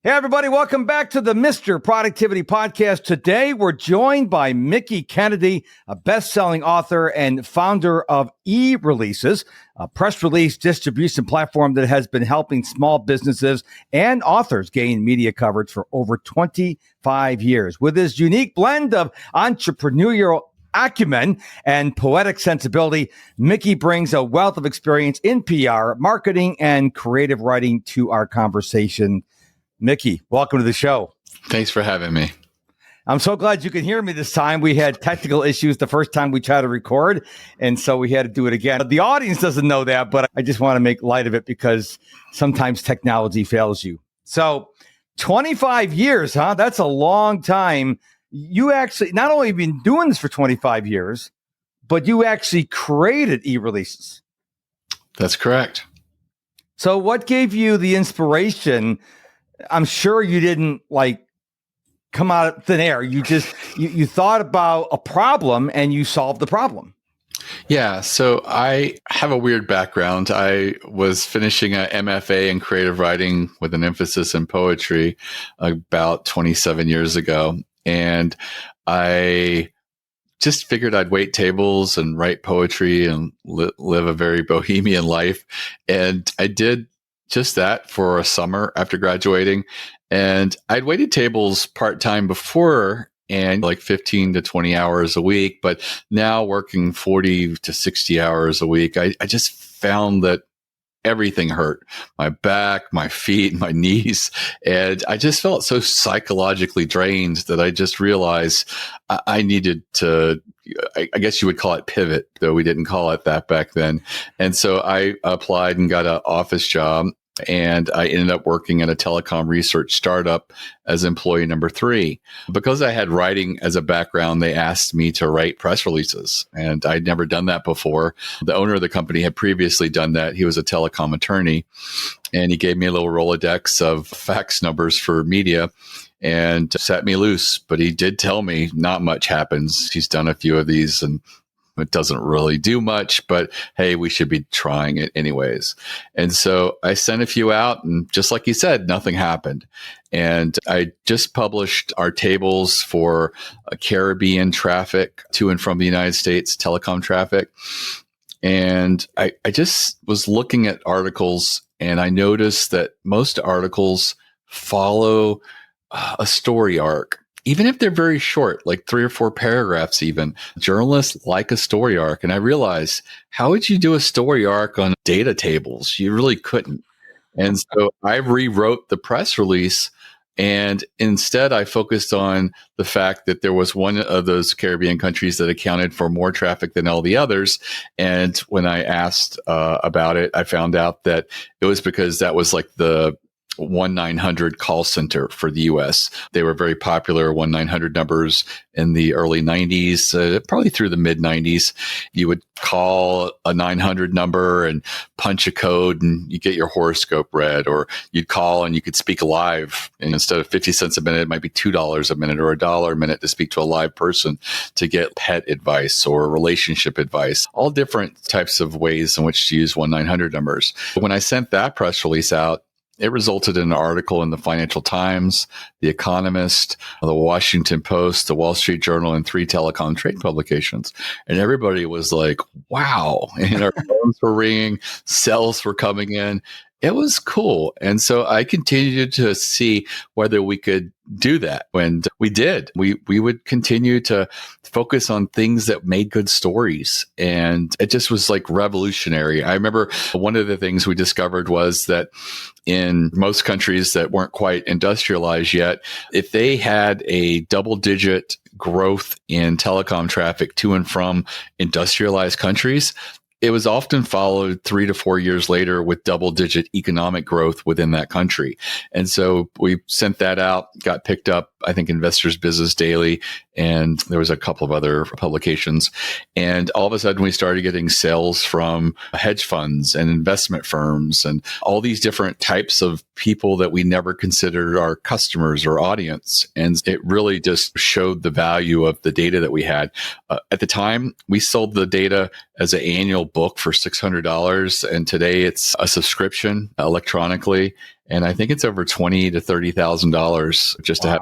Hey, everybody. Welcome back to the Mr. Productivity Podcast. Today, we're joined by Mickie Kennedy, a best-selling author and founder of eReleases, a press release distribution platform that has been helping small businesses and authors gain media coverage for over 25 years. With his unique blend of entrepreneurial acumen and poetic sensibility, Mickie brings a wealth of experience in PR, marketing, and creative writing to our conversation. Mickie, welcome to the show. Thanks for having me. I'm so glad you can hear me this time. We had technical issues the first time we tried to record, and so we had to do it again. The audience doesn't know that, but I just want to make light of it because sometimes technology fails you. So 25 years, huh? That's a long time. You actually not only have been doing this for 25 years, but you actually created eReleases. That's correct. So what gave you the inspiration? I'm sure you didn't come out of thin air. You just, you thought about a problem and you solved the problem. Yeah. So I have a weird background. I was finishing a MFA in creative writing with an emphasis in poetry about 27 years ago. And I just figured I'd wait tables and write poetry and live a very bohemian life. And I did just that for a summer after graduating. And I'd waited tables part-time before and 15 to 20 hours a week, but now working 40 to 60 hours a week, I just found that everything hurt. My back, my feet, my knees. And I just felt so psychologically drained that I just realized I needed to, I guess you would call it pivot, though we didn't call it that back then. And so I applied and got an office job, and I ended up working at a telecom research startup as employee number 3. Because I had writing as a background, they asked me to write press releases, and I'd never done that before. The owner of the company had previously done that. He was a telecom attorney, and he gave me a little Rolodex of fax numbers for media and set me loose. But he did tell me not much happens. He's done a few of these and it doesn't really do much, but hey, we should be trying it anyways. And so I sent a few out, and just like you said, nothing happened. And I just published our tables for Caribbean traffic to and from the United States, telecom traffic. And I just was looking at articles, and I noticed that most articles follow a story arc. Even if they're very short, like 3 or 4 paragraphs even, journalists like a story arc. And I realized, how would you do a story arc on data tables? You really couldn't. And so I rewrote the press release, and instead I focused on the fact that there was one of those Caribbean countries that accounted for more traffic than all the others. And when I asked about it, I found out that it was because that was like the 1-900 call center for the U.S. They were very popular 1-900 numbers in the early 90s, probably through the mid 90s. You would call a 900 number and punch a code and you get your horoscope read, or you'd call and you could speak live. And instead of 50 cents a minute, it might be $2 a minute or $1 a minute to speak to a live person to get pet advice or relationship advice, all different types of ways in which to use 1-900 numbers. When I sent that press release out, it resulted in an article in the Financial Times, The Economist, the Washington Post, the Wall Street Journal, and 3 telecom trade publications. And everybody was like, wow. And our phones were ringing, sales were coming in. It was cool. And so I continued to see whether we could do that. And we did. We would continue to focus on things that made good stories. And it just was like revolutionary. I remember one of the things we discovered was that in most countries that weren't quite industrialized yet, if they had a double-digit growth in telecom traffic to and from industrialized countries, it was often followed 3 to 4 years later with double-digit economic growth within that country. And so we sent that out, got picked up, I think, Investors Business Daily, and there was a couple of other publications. And all of a sudden we started getting sales from hedge funds and investment firms and all these different types of people that we never considered our customers or audience. And it really just showed the value of the data that we had. At the time, we sold the data as an annual book for $600. And today it's a subscription electronically. And I think it's over $20,000 to $30,000 just to have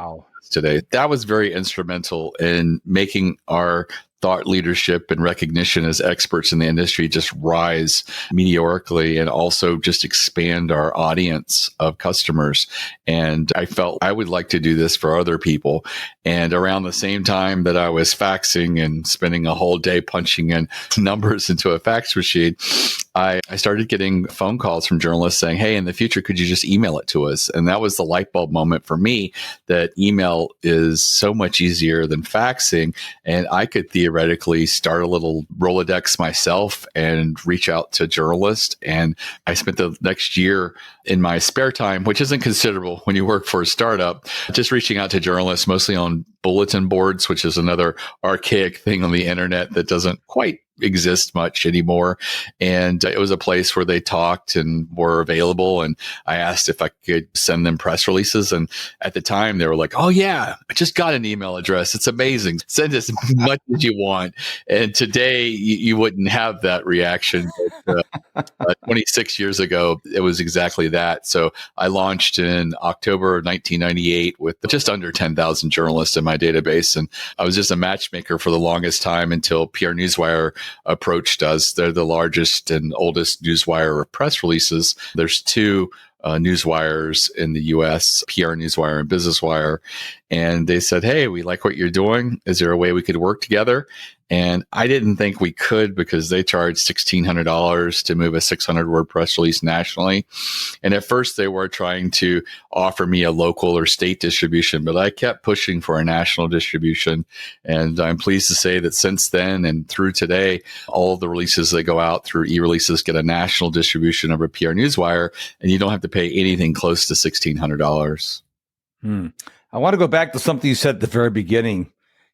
today. That was very instrumental in making our thought leadership and recognition as experts in the industry just rise meteorically, and also just expand our audience of customers. And I felt I would like to do this for other people. And around the same time that I was faxing and spending a whole day punching in numbers into a fax machine, I started getting phone calls from journalists saying, hey, in the future, could you just email it to us? And that was the light bulb moment for me, that email is so much easier than faxing. And I could theoretically start a little Rolodex myself and reach out to journalists. And I spent the next year in my spare time, which isn't considerable when you work for a startup, just reaching out to journalists, mostly on bulletin boards, which is another archaic thing on the internet that doesn't quite exist much anymore. And it was a place where they talked and were available. And I asked if I could send them press releases. And at the time they were like, oh yeah, I just got an email address. It's amazing. Send as much as you want. And today you wouldn't have that reaction. But, 26 years ago, it was exactly that. So I launched in October of 1998 with just under 10,000 journalists in my database. And I was just a matchmaker for the longest time until PR Newswire approached us. They're the largest and oldest newswire of press releases. There's two newswires in the US, PR Newswire and Business Wire. And they said, hey, we like what you're doing. Is there a way we could work together? And I didn't think we could, because they charged $1,600 to move a 600-word press release nationally. And at first they were trying to offer me a local or state distribution, but I kept pushing for a national distribution. And I'm pleased to say that since then and through today, all of the releases that go out through eReleases get a national distribution of a PR Newswire, and you don't have to pay anything close to $1,600. I want to go back to something you said at the very beginning.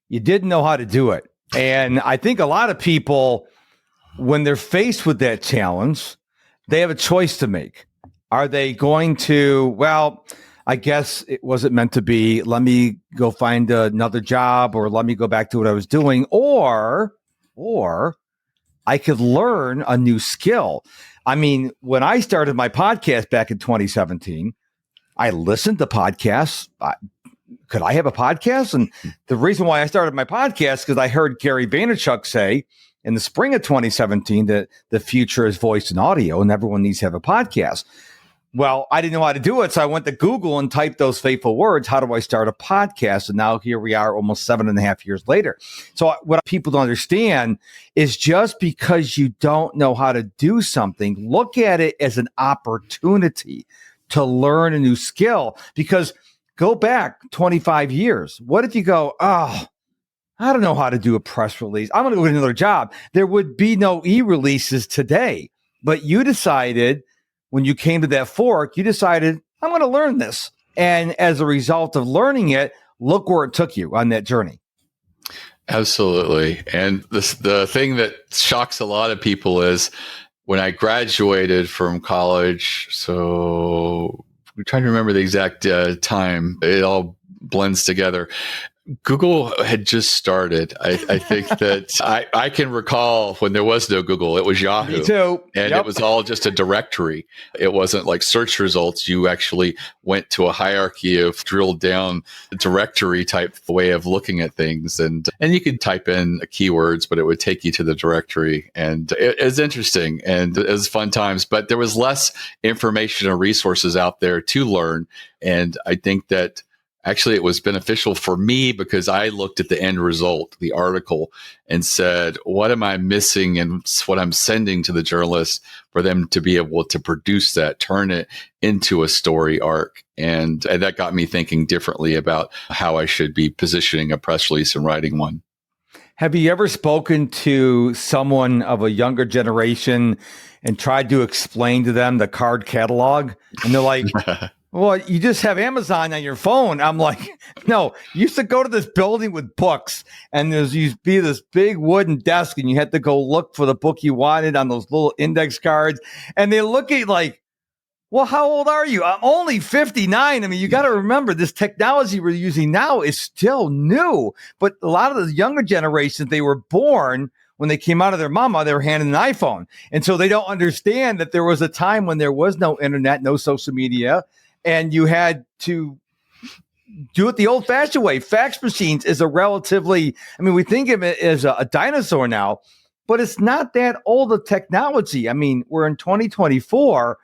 You didn't know how to do it. And I think a lot of people, when they're faced with that challenge, they have a choice to make. Are they going to, well, I guess it wasn't meant to be, let me go find another job, or let me go back to what I was doing, or I could learn a new skill. I mean, when I started my podcast back in 2017, I listened to podcasts. Could I have a podcast? And the reason why I started my podcast, because I heard Gary Vaynerchuk say in the spring of 2017 that the future is voice and audio and everyone needs to have a podcast. Well, I didn't know how to do it. So I went to Google and typed those fateful words, how do I start a podcast? And now here we are almost 7.5 years later. So what people don't understand is, just because you don't know how to do something, look at it as an opportunity to learn a new skill. Because go back 25 years. What if you go, oh, I don't know how to do a press release, I'm going to go get another job. There would be no eReleases today. But you decided, when you came to that fork, you decided, I'm going to learn this. And as a result of learning it, look where it took you on that journey. Absolutely. And the thing that shocks a lot of people is, when I graduated from college, so I'm trying to remember the exact time, it all blends together. Google had just started. I think that I can recall when there was no Google, it was Yahoo. Me too. And It was all just a directory. It wasn't like search results. You actually went to a hierarchy of drilled down directory type way of looking at things. And you could type in keywords, but it would take you to the directory. And it was interesting and it was fun times, but there was less information and resources out there to learn. And I think that actually it was beneficial for me, because I looked at the end result, the article, and said, what am I missing and what I'm sending to the journalists for them to be able to produce that, turn it into a story arc. And that got me thinking differently about how I should be positioning a press release and writing one. Have you ever spoken to someone of a younger generation and tried to explain to them the card catalog? And they're like, Well, you just have Amazon on your phone. I'm like, no, you used to go to this building with books, and there's used to be this big wooden desk, and you had to go look for the book you wanted on those little index cards. And they look at you like, well, how old are you? I'm only 59. I mean, you got to remember this technology we're using now is still new, but a lot of the younger generations, they were born when they came out of their mama, they were handed an iPhone. And so they don't understand that there was a time when there was no internet, no social media, and you had to do it the old fashioned way. Fax machines is a relatively, I mean, we think of it as a dinosaur now, but it's not that old a technology. I mean, we're in 2024.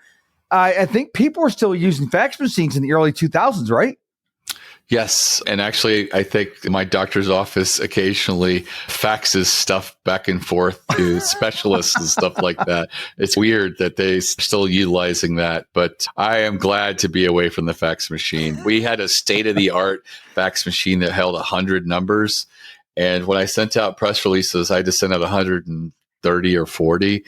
I think people were still using fax machines in the early 2000s, right? Yes. And actually, I think my doctor's office occasionally faxes stuff back and forth to specialists and stuff like that. It's weird that they're still utilizing that, but I am glad to be away from the fax machine. We had a state-of-the-art fax machine that held 100 numbers. And when I sent out press releases, I had to send out 130 or 40.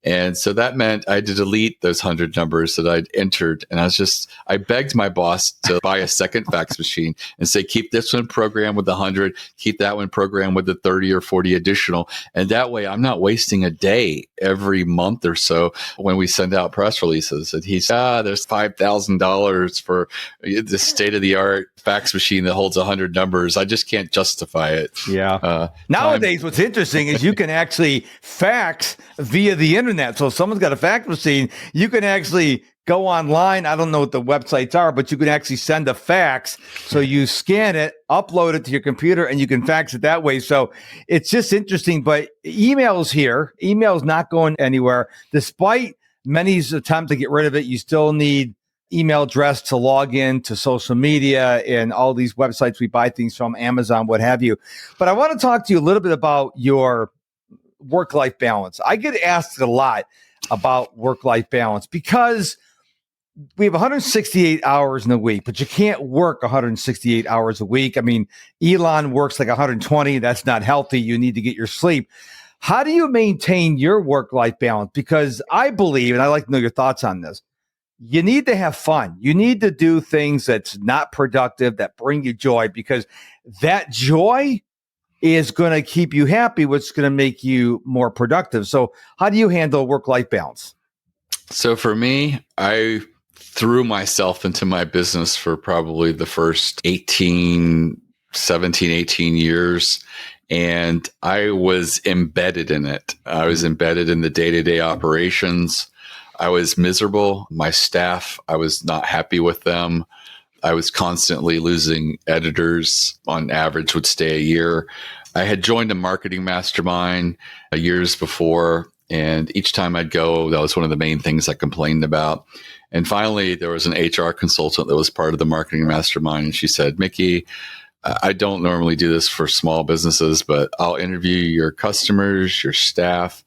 And so that meant I had to delete those 100 numbers that I'd entered. And I begged my boss to buy a second fax machine and say, keep this one programmed with the 100, keep that one programmed with the 30 or 40 additional. And that way I'm not wasting a day every month or so when we send out press releases. And he's, there's $5,000 for the state of the art fax machine that holds 100 numbers. I just can't justify it. Yeah. Nowadays, what's interesting is you can actually fax via the internet. So if someone's got a fax machine, you can actually go online. I don't know what the websites are, but you can actually send a fax. So you scan it, upload it to your computer, and you can fax it that way. So it's just interesting. But email's here. Email's not going anywhere. Despite many attempts to get rid of it, you still need email address to log in to social media and all these websites we buy things from, Amazon, what have you. But I want to talk to you a little bit about your work-life balance. I get asked a lot about work-life balance because we have 168 hours in a week, but you can't work 168 hours a week. I mean, Elon works like 120. That's not healthy. You need to get your sleep. How do you maintain your work-life balance? Because I believe, and I'd like to know your thoughts on this, you need to have fun. You need to do things that's not productive, that bring you joy, because that joy is going to keep you happy, which is going to make you more productive. So how do you handle work-life balance? So for me, I threw myself into my business for probably the first 18 years. And I was embedded in it. I was embedded in the day-to-day operations. I was miserable. My staff, I was not happy with them. I was constantly losing editors. On average, would stay a year. I had joined a marketing mastermind years before, and each time I'd go, that was one of the main things I complained about. And finally, there was an HR consultant that was part of the marketing mastermind, and she said, Mickie, I don't normally do this for small businesses, but I'll interview your customers, your staff,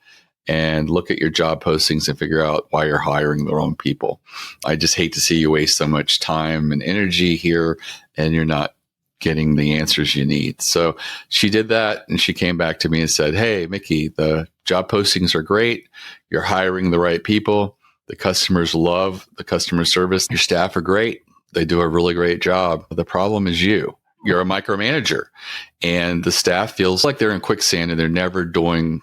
and look at your job postings and figure out why you're hiring the wrong people. I just hate to see you waste so much time and energy here and you're not getting the answers you need. So she did that, and she came back to me and said, hey, Mickie, the job postings are great. You're hiring the right people. The customers love the customer service. Your staff are great. They do a really great job. The problem is you. You're a micromanager, and the staff feels like they're in quicksand and they're never doing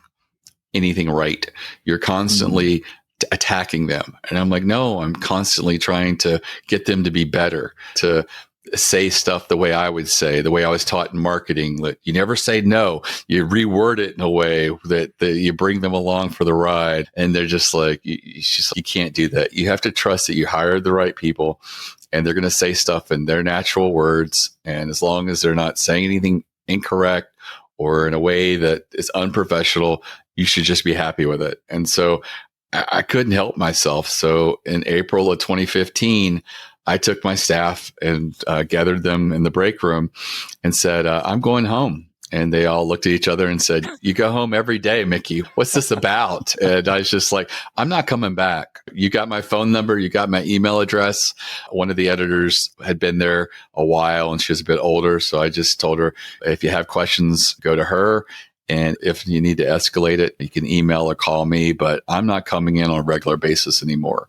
anything right. You're constantly attacking them. And I'm like, no, I'm constantly trying to get them to be better, to say stuff the way I would say, the way I was taught in marketing. That you never say no. You reword it in a way that you bring them along for the ride. And they're just like, you can't do that. You have to trust that you hired the right people, and they're going to say stuff in their natural words. And as long as they're not saying anything incorrect or in a way that is unprofessional, you should just be happy with it. And so I couldn't help myself. So in April of 2015, I took my staff and gathered them in the break room and said, I'm going home. And they all looked at each other and said, you go home every day, Mickie. What's this about? And I was just like, I'm not coming back. You got my phone number. You got my email address. One of the editors had been there a while and she was a bit older. So I just told her, if you have questions, go to her. And if you need to escalate it, you can email or call me, but I'm not coming in on a regular basis anymore.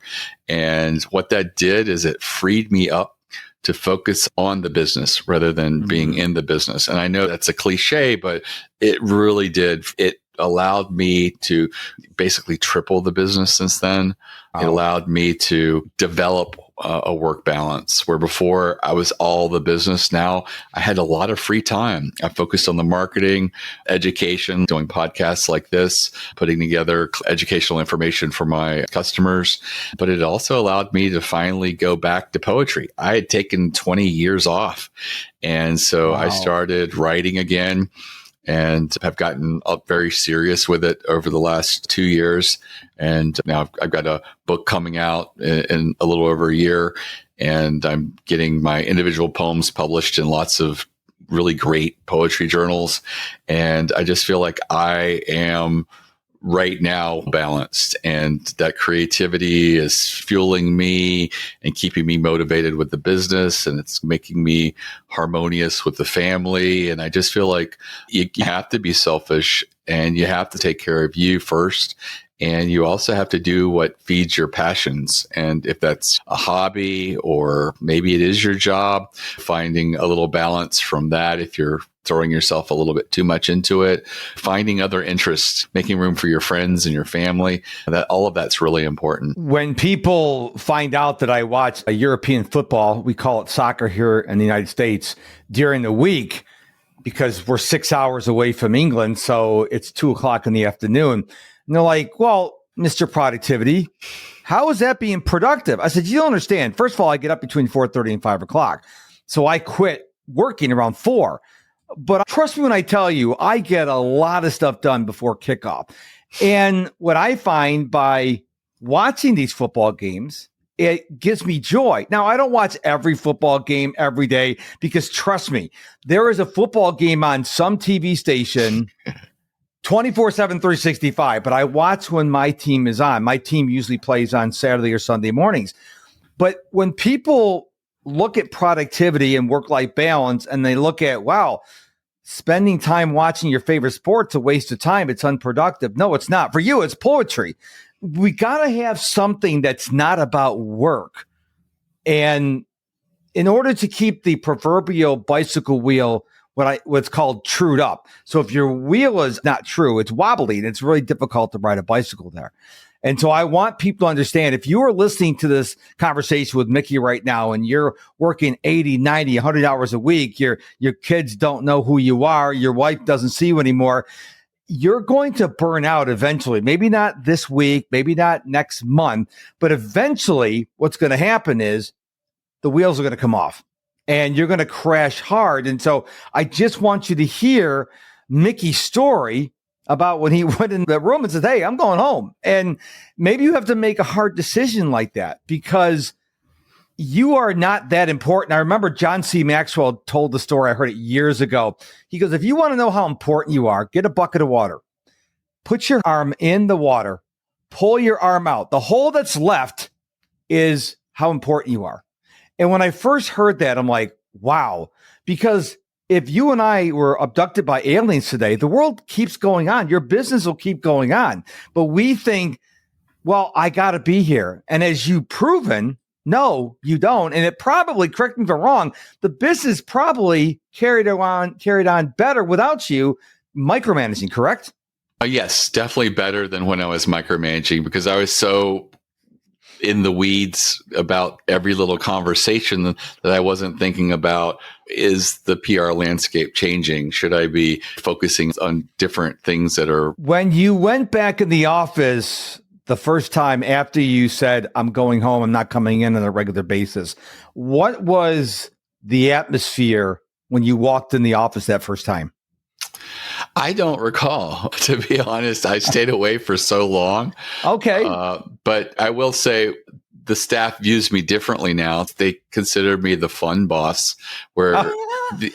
And what that did is it freed me up to focus on the business rather than being in the business. And I know that's a cliche, but it really did. It allowed me to basically triple the business since then. Wow. It allowed me to develop a work balance where before I was all the business. Now I had a lot of free time. I focused on the marketing, education, doing podcasts like this, putting together educational information for my customers. But it also allowed me to finally go back to poetry. I had taken 20 years off. And so I started writing again, and have gotten up very serious with it over the last 2 years. And now I've got a book coming out in a little over a year, and I'm getting my individual poems published in lots of really great poetry journals. And I just feel like I am right now balanced, and that creativity is fueling me and keeping me motivated with the business, and it's making me harmonious with the family. And I just feel like you have to be selfish, and you have to take care of you first. And you also have to do what feeds your passions. And if that's a hobby, or maybe it is your job, finding a little balance from that. If you're throwing yourself a little bit too much into it, finding other interests, making room for your friends and your family, that all of that's really important. When people find out that I watch a European football, we call it soccer here in the United States, during the week, because we're 6 hours away from England, so it's 2:00 in the afternoon. And they're like, well, Mr. Productivity, how is that being productive? I said, you don't understand. First of all, I get up between 4:30 and 5 o'clock. So I quit working around 4. But trust me when I tell you, I get a lot of stuff done before kickoff. And what I find by watching these football games, it gives me joy. Now, I don't watch every football game every day, because trust me, there is a football game on some TV station 24/7, 365, but I watch when my team is on. My team usually plays on Saturday or Sunday mornings. But when people look at productivity and work-life balance, and they look at, wow, spending time watching your favorite sport's a waste of time, it's unproductive. No, it's not. For you, it's poetry. We got to have something that's not about work. And in order to keep the proverbial bicycle wheel what's called trued up. So if your wheel is not true, it's wobbly, and it's really difficult to ride a bicycle there. And so I want people to understand, if you are listening to this conversation with Mickie right now, and you're working 80, 90, 100 hours a week, your kids don't know who you are, your wife doesn't see you anymore, you're going to burn out eventually. Maybe not this week, maybe not next month, but eventually what's going to happen is the wheels are going to come off, and you're going to crash hard. And so I just want you to hear Mickie's story about when he went in the room and said, hey, I'm going home. And maybe you have to make a hard decision like that, because you are not that important. I remember John C. Maxwell told the story. I heard it years ago. He goes, if you want to know how important you are, get a bucket of water, put your arm in the water, pull your arm out. The hole that's left is how important you are. And when I first heard that, I'm like, wow, because if you and I were abducted by aliens today, the world keeps going on. Your business will keep going on. But we think, well, I got to be here. And as you've proven, no, you don't. And it probably, correct me if I'm wrong, the business probably carried on better without you micromanaging, correct? Yes, definitely better than when I was micromanaging, because I was so in the weeds about every little conversation that I wasn't thinking about, is the PR landscape changing? Should I be focusing on different things that are... When you went back in the office the first time after you said, I'm going home, I'm not coming in on a regular basis, what was the atmosphere when you walked in the office that first time? I don't recall, to be honest. I stayed away for so long. Okay. But I will say the staff views me differently now. They consider me the fun boss, where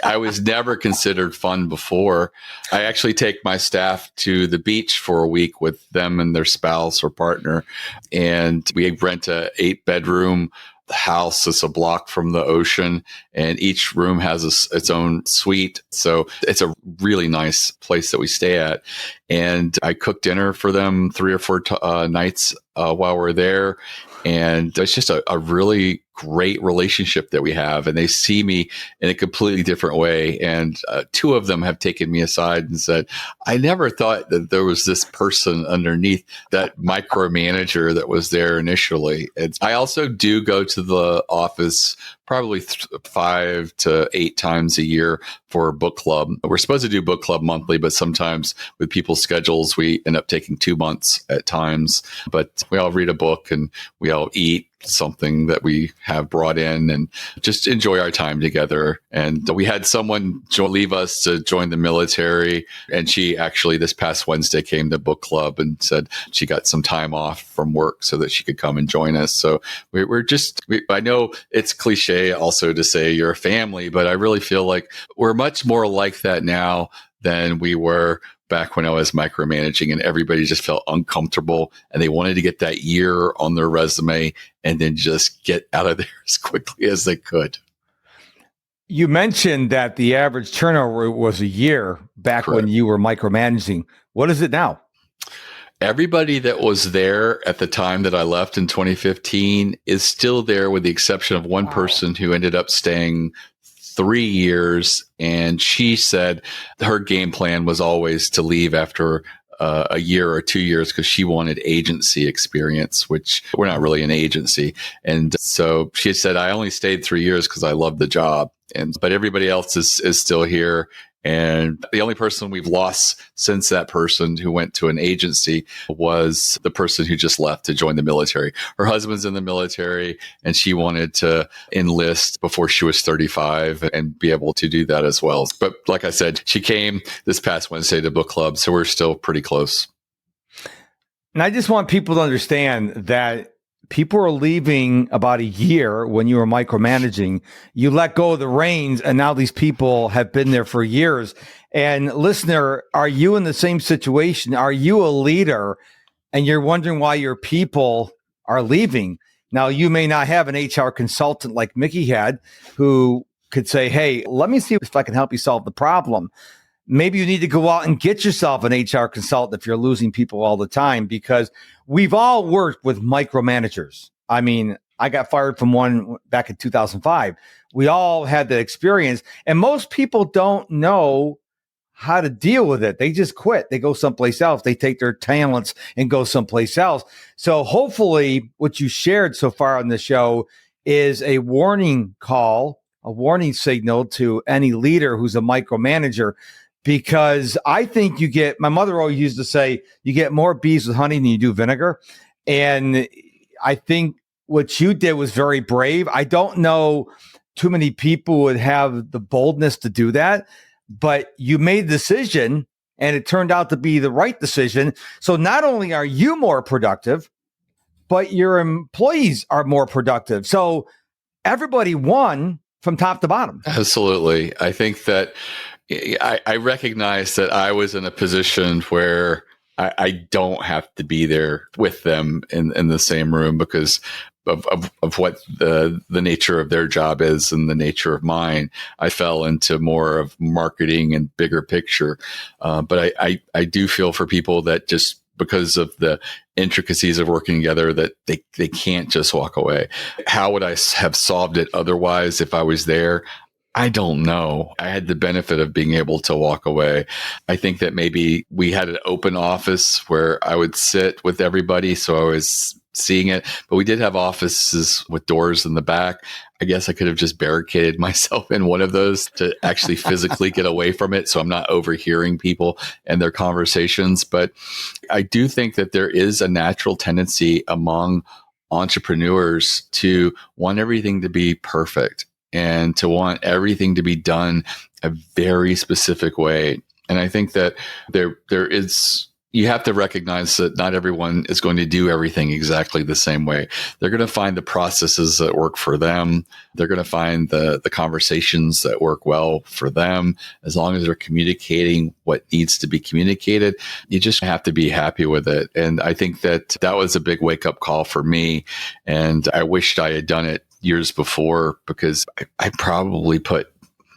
I was never considered fun before. I actually take my staff to the beach for a week with them and their spouse or partner. And we rent a 8-bedroom house is a block from the ocean, and each room has its own suite. So it's a really nice place that we stay at. And I cook dinner for them 3 or 4 nights while we're there. And it's just a really great relationship that we have. And they see me in a completely different way. And 2 of them have taken me aside and said, I never thought that there was this person underneath that micromanager that was there initially. And I also do go to the office probably 5 to 8 times a year for a book club. We're supposed to do book club monthly, but sometimes with people's schedules, we end up taking 2 months at times. But we all read a book and we all eat something that we have brought in and just enjoy our time together. And we had someone leave us to join the military. And she actually this past Wednesday came to book club and said she got some time off from work so that she could come and join us. So I know it's cliche also to say you're a family, but I really feel like we're much more like that now than we were back when I was micromanaging, and everybody just felt uncomfortable and they wanted to get that year on their resume and then just get out of there as quickly as they could. You mentioned that the average turnover was a year back Correct. when you were micromanaging. What is it now? Everybody that was there at the time that I left in 2015 is still there, with the exception of one person who ended up staying 3 years. And she said her game plan was always to leave after a year or 2 years because she wanted agency experience, which we're not really an agency. And so she said, I only stayed 3 years because I loved the job. But everybody else is still here. And the only person we've lost since that person who went to an agency was the person who just left to join the military. Her husband's in the military and she wanted to enlist before she was 35 and be able to do that as well. But like I said, she came this past Wednesday to book club, so we're still pretty close. And I just want people to understand that people are leaving about a year when you were micromanaging. You let go of the reins, and now these people have been there for years. And listener, are you in the same situation? Are you a leader and you're wondering why your people are leaving? Now, you may not have an HR consultant like Mickie had who could say, hey, let me see if I can help you solve the problem. Maybe you need to go out and get yourself an HR consultant if you're losing people all the time, because we've all worked with micromanagers. I mean, I got fired from one back in 2005. We all had that experience, and most people don't know how to deal with it. They just quit. They go someplace else. They take their talents and go someplace else. So hopefully what you shared so far on the show is a warning call, a warning signal to any leader who's a micromanager. Because I think my mother always used to say, you get more bees with honey than you do vinegar. And I think what you did was very brave. I don't know too many people would have the boldness to do that, but you made the decision and it turned out to be the right decision. So not only are you more productive, but your employees are more productive. So everybody won from top to bottom. Absolutely. I think that I recognize that I was in a position where I don't have to be there with them in the same room because of what the nature of their job is and the nature of mine. I fell into more of marketing and bigger picture. But I do feel for people that just because of the intricacies of working together that they can't just walk away. How would I have solved it otherwise if I was there? I don't know. I had the benefit of being able to walk away. I think that maybe we had an open office where I would sit with everybody, so I was seeing it. But we did have offices with doors in the back. I guess I could have just barricaded myself in one of those to actually physically get away from it, so I'm not overhearing people and their conversations. But I do think that there is a natural tendency among entrepreneurs to want everything to be perfect and to want everything to be done a very specific way. And I think that you have to recognize that not everyone is going to do everything exactly the same way. They're going to find the processes that work for them. They're going to find the conversations that work well for them. As long as they're communicating what needs to be communicated, you just have to be happy with it. And I think that was a big wake up call for me. And I wished I had done it years before, because I probably put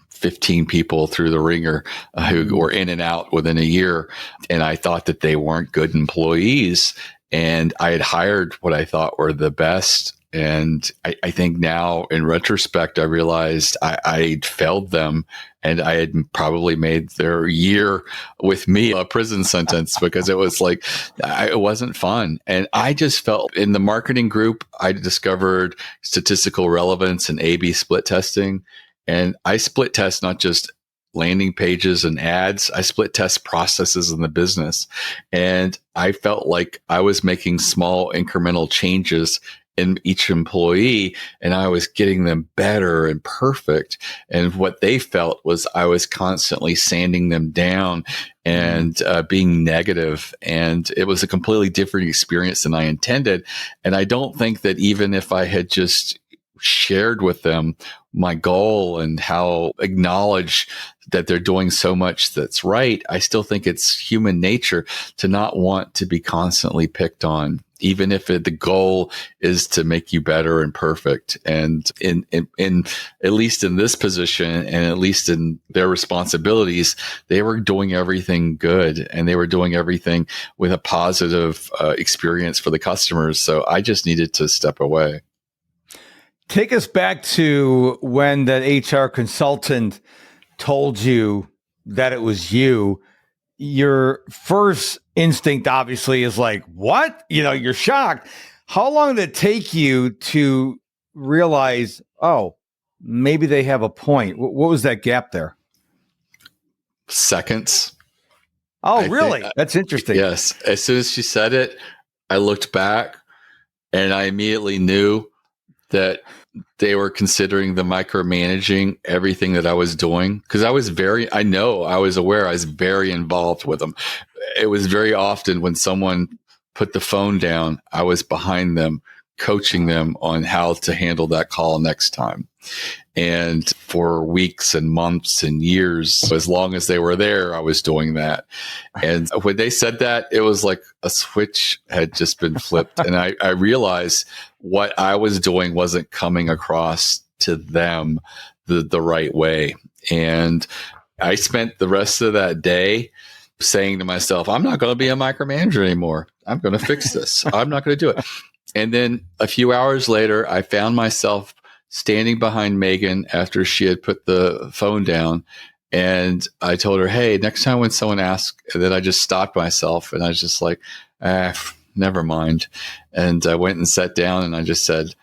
15 people through the ringer who were in and out within a year. And I thought that they weren't good employees. And I had hired what I thought were the best. And I think now in retrospect, I realized I'd failed them, and I had probably made their year with me a prison sentence, because it was like, it wasn't fun. And I just felt in the marketing group, I discovered statistical relevance and A/B split testing. And I split test not just landing pages and ads, I split test processes in the business. And I felt like I was making small incremental changes in each employee, and I was getting them better and perfect. And what they felt was I was constantly sanding them down and being negative. And it was a completely different experience than I intended. And I don't think that even if I had just shared with them my goal and how acknowledge that they're doing so much that's right, I still think it's human nature to not want to be constantly picked on, even if the goal is to make you better and perfect. And in at least in this position, and at least in their responsibilities, they were doing everything good, and they were doing everything with a positive experience for the customers. So I just needed to step away. Take us back to when that HR consultant told you that it was you. Your first instinct obviously is like, what? You're shocked. How long did it take you to realize, oh, maybe they have a point? What was that gap there? Seconds. Oh, really? That's interesting. Yes. As soon as she said it, I looked back and I immediately knew that they were considering the micromanaging everything that I was doing, because I was aware, I was very involved with them. It was very often when someone put the phone down, I was behind them, coaching them on how to handle that call next time. And for weeks and months and years, as long as they were there, I was doing that. And when they said that, it was like a switch had just been flipped. And I realized what I was doing wasn't coming across to them the right way. And I spent the rest of that day saying to myself, I'm not going to be a micromanager anymore. I'm going to fix this. I'm not going to do it. And then a few hours later, I found myself standing behind Megan after she had put the phone down. And I told her, hey, next time when someone asks, and then I just stopped myself and I was just like, never mind. And I went and sat down and I just said,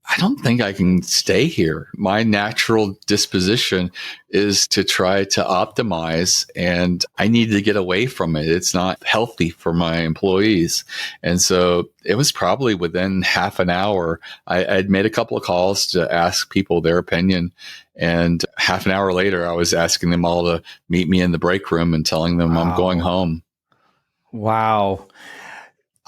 I don't think I can stay here. My natural disposition is to try to optimize, and I need to get away from it. It's not healthy for my employees. And so it was probably within half an hour. I'd made a couple of calls to ask people their opinion. And half an hour later, I was asking them all to meet me in the break room and telling them I'm going home. Wow.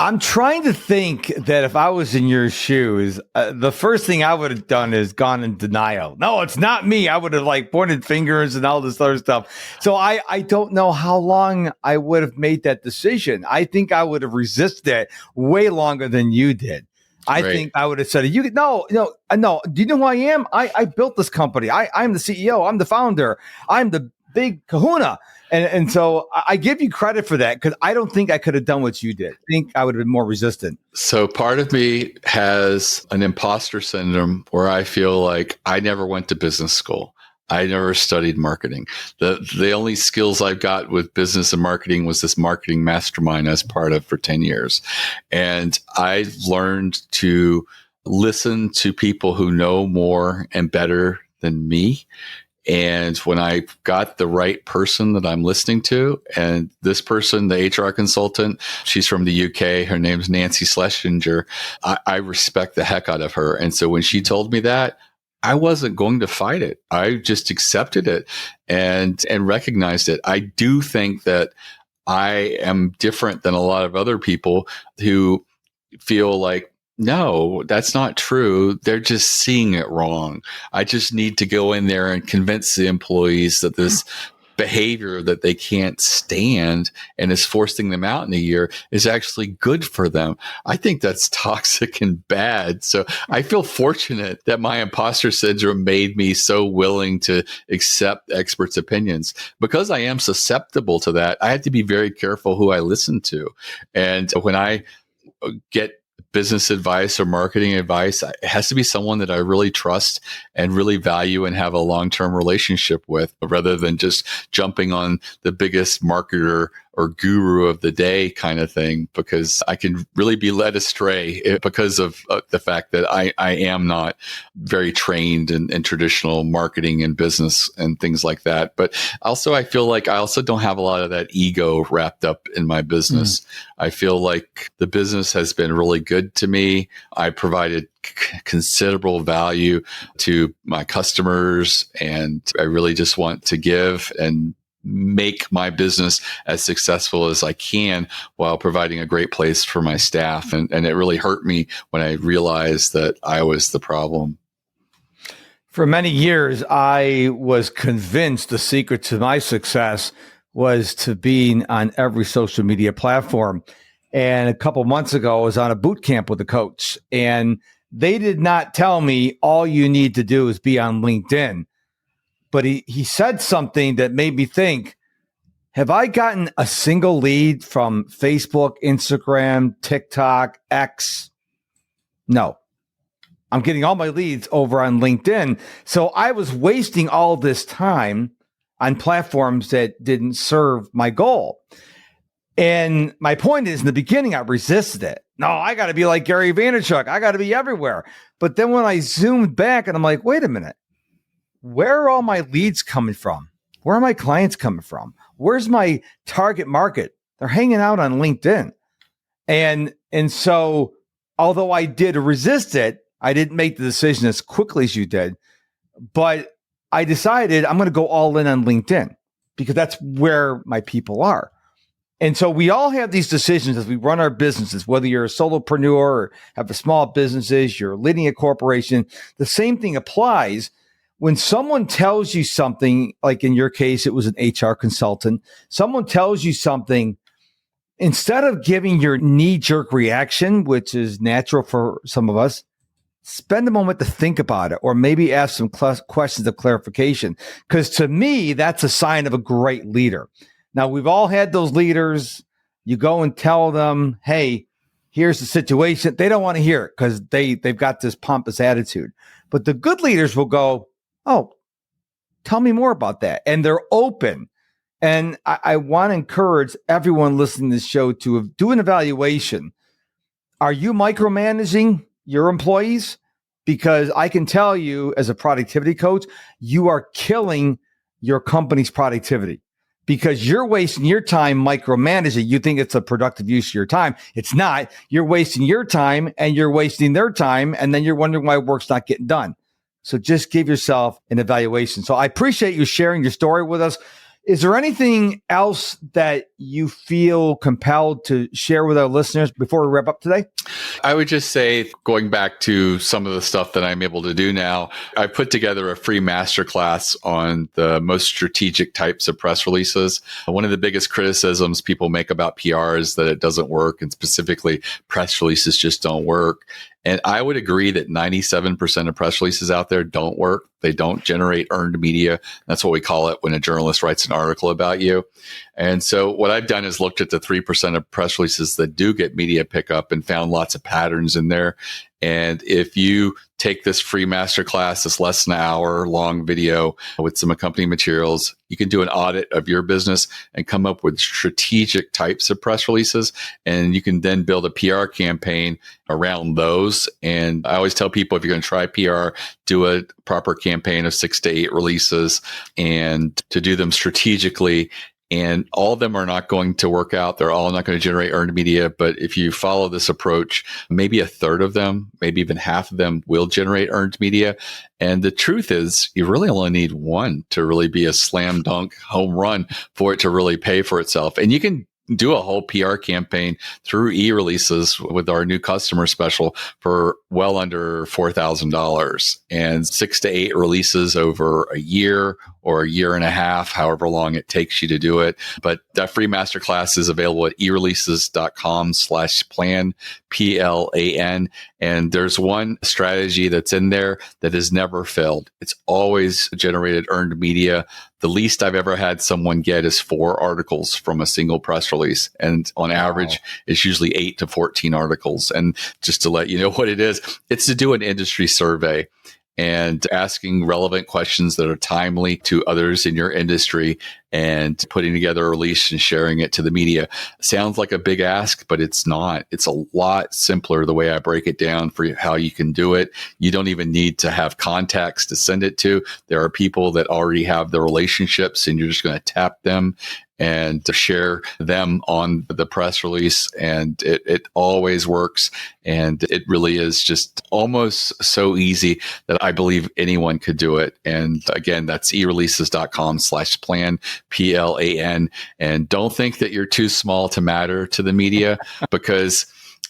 I'm trying to think that if I was in your shoes, the first thing I would have done is gone in denial. No, it's not me. I would have pointed fingers and all this other stuff. So I don't know how long I would have made that decision. I think I would have resisted it way longer than you did. I think I would have said, no. Do you know who I am? I built this company. I'm the CEO. I'm the founder. I'm the big kahuna. And so I give you credit for that, because I don't think I could have done what you did. I think I would have been more resistant. So part of me has an imposter syndrome where I feel like I never went to business school. I never studied marketing. The only skills I've got with business and marketing was this marketing mastermind I was part of for 10 years. And I learned to listen to people who know more and better than me. And when I got the right person that I'm listening to, and this person, the HR consultant, she's from the UK. Her name's Nancy Schlesinger. I respect the heck out of her. And so when she told me that, I wasn't going to fight it. I just accepted it and recognized it. I do think that I am different than a lot of other people who feel like, no, that's not true. They're just seeing it wrong. I just need to go in there and convince the employees that this behavior that they can't stand and is forcing them out in a year is actually good for them. I think that's toxic and bad. So I feel fortunate that my imposter syndrome made me so willing to accept experts' opinions. Because I am susceptible to that, I have to be very careful who I listen to. And when I get business advice or marketing advice, it has to be someone that I really trust and really value and have a long-term relationship with, rather than just jumping on the biggest marketer or guru of the day kind of thing, because I can really be led astray because of the fact that I am not very trained in traditional marketing and business and things like that. But also, I feel like I also don't have a lot of that ego wrapped up in my business. I feel like the business has been really good to me. I provided considerable value to my customers, and I really just want to give and make my business as successful as I can while providing a great place for my staff. And it really hurt me when I realized that I was the problem. For many years, I was convinced the secret to my success was to being on every social media platform. And a couple months ago, I was on a boot camp with a coach, and they did not tell me all you need to do is be on LinkedIn. But he said something that made me think, have I gotten a single lead from Facebook, Instagram, TikTok, X? No. I'm getting all my leads over on LinkedIn. So I was wasting all this time on platforms that didn't serve my goal. And my point is, in the beginning, I resisted it. No, I got to be like Gary Vaynerchuk. I got to be everywhere. But then when I zoomed back and I'm like, wait a minute, where are all my leads coming from? Where are my clients coming from? Where's my target market? They're hanging out on LinkedIn. And so, although I did resist it, I didn't make the decision as quickly as you did, but I decided I'm going to go all in on LinkedIn because that's where my people are. And so we all have these decisions as we run our businesses, whether you're a solopreneur or have a small businesses, you're leading a corporation, the same thing applies. When someone tells you something, like in your case, it was an HR consultant, someone tells you something, instead of giving your knee-jerk reaction, which is natural for some of us, spend a moment to think about it, or maybe ask some questions of clarification. Because to me, that's a sign of a great leader. Now, we've all had those leaders. You go and tell them, hey, here's the situation. They don't want to hear it because they've got this pompous attitude. But the good leaders will go, oh, tell me more about that. And they're open. And I want to encourage everyone listening to this show to do an evaluation. Are you micromanaging your employees? Because I can tell you, as a productivity coach, you are killing your company's productivity because you're wasting your time micromanaging. You think it's a productive use of your time. It's not. You're wasting your time and you're wasting their time. And then you're wondering why work's not getting done. So just give yourself an evaluation. So I appreciate you sharing your story with us. Is there anything else that you feel compelled to share with our listeners before we wrap up today? I would just say, going back to some of the stuff that I'm able to do now, I put together a free masterclass on the most strategic types of press releases. One of the biggest criticisms people make about PR is that it doesn't work, and specifically press releases just don't work. And I would agree that 97% of press releases out there don't work. They don't generate earned media. That's what we call it when a journalist writes an article about you. And so what I've done is looked at the 3% of press releases that do get media pickup and found lots of patterns in there. And if you take this free masterclass, this less than an hour long video with some accompanying materials, you can do an audit of your business and come up with strategic types of press releases. And you can then build a PR campaign around those. And I always tell people, if you're going to try PR, do a proper campaign of 6 to 8 releases, and to do them strategically. And all of them are not going to work out. They're all not going to generate earned media. But if you follow this approach, maybe a third of them, maybe even half of them will generate earned media. And the truth is, you really only need one to really be a slam dunk home run for it to really pay for itself. And you can do a whole PR campaign through eReleases with our new customer special for well under $4,000, and 6 to 8 releases over a year or a year and a half, however long it takes you to do it. But that free masterclass is available at eReleases.com/plan, PLAN. And there's one strategy that's in there that has never failed. It's always generated earned media. The least I've ever had someone get is 4 articles from a single press release. And on average, it's usually 8 to 14 articles. And just to let you know what it is, it's to do an industry survey and asking relevant questions that are timely to others in your industry and putting together a release and sharing it to the media. Sounds like a big ask, but it's not. It's a lot simpler the way I break it down for how you can do it. You don't even need to have contacts to send it to. There are people that already have the relationships, and you're just going to tap them and to share them on the press release. And it always works. And it really is just almost so easy that I believe anyone could do it. And again, that's eReleases.com/plan, PLAN. And don't think that you're too small to matter to the media, because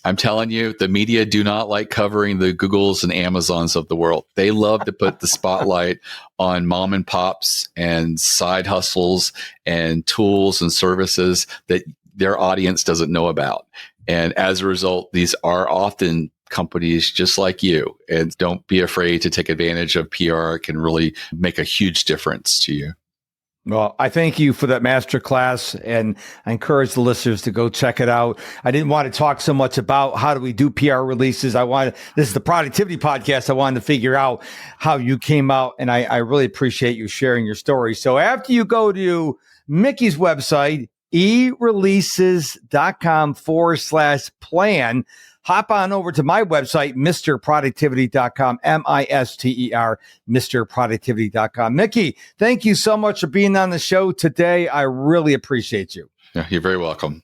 I'm telling you, the media do not like covering the Googles and Amazons of the world. They love to put the spotlight on mom and pops and side hustles and tools and services that their audience doesn't know about. And as a result, these are often companies just like you. And don't be afraid to take advantage of PR. It can really make a huge difference to you. Well, I thank you for that masterclass, and I encourage the listeners to go check it out. I didn't want to talk so much about how do we do PR releases. This is the productivity podcast. I wanted to figure out how you came out, and I really appreciate you sharing your story. So after you go to Mickie's website, eReleases.com/plan, hop on over to my website, MrProductivity.com, MISTER, MrProductivity.com. Mickie, thank you so much for being on the show today. I really appreciate you. Yeah, you're very welcome.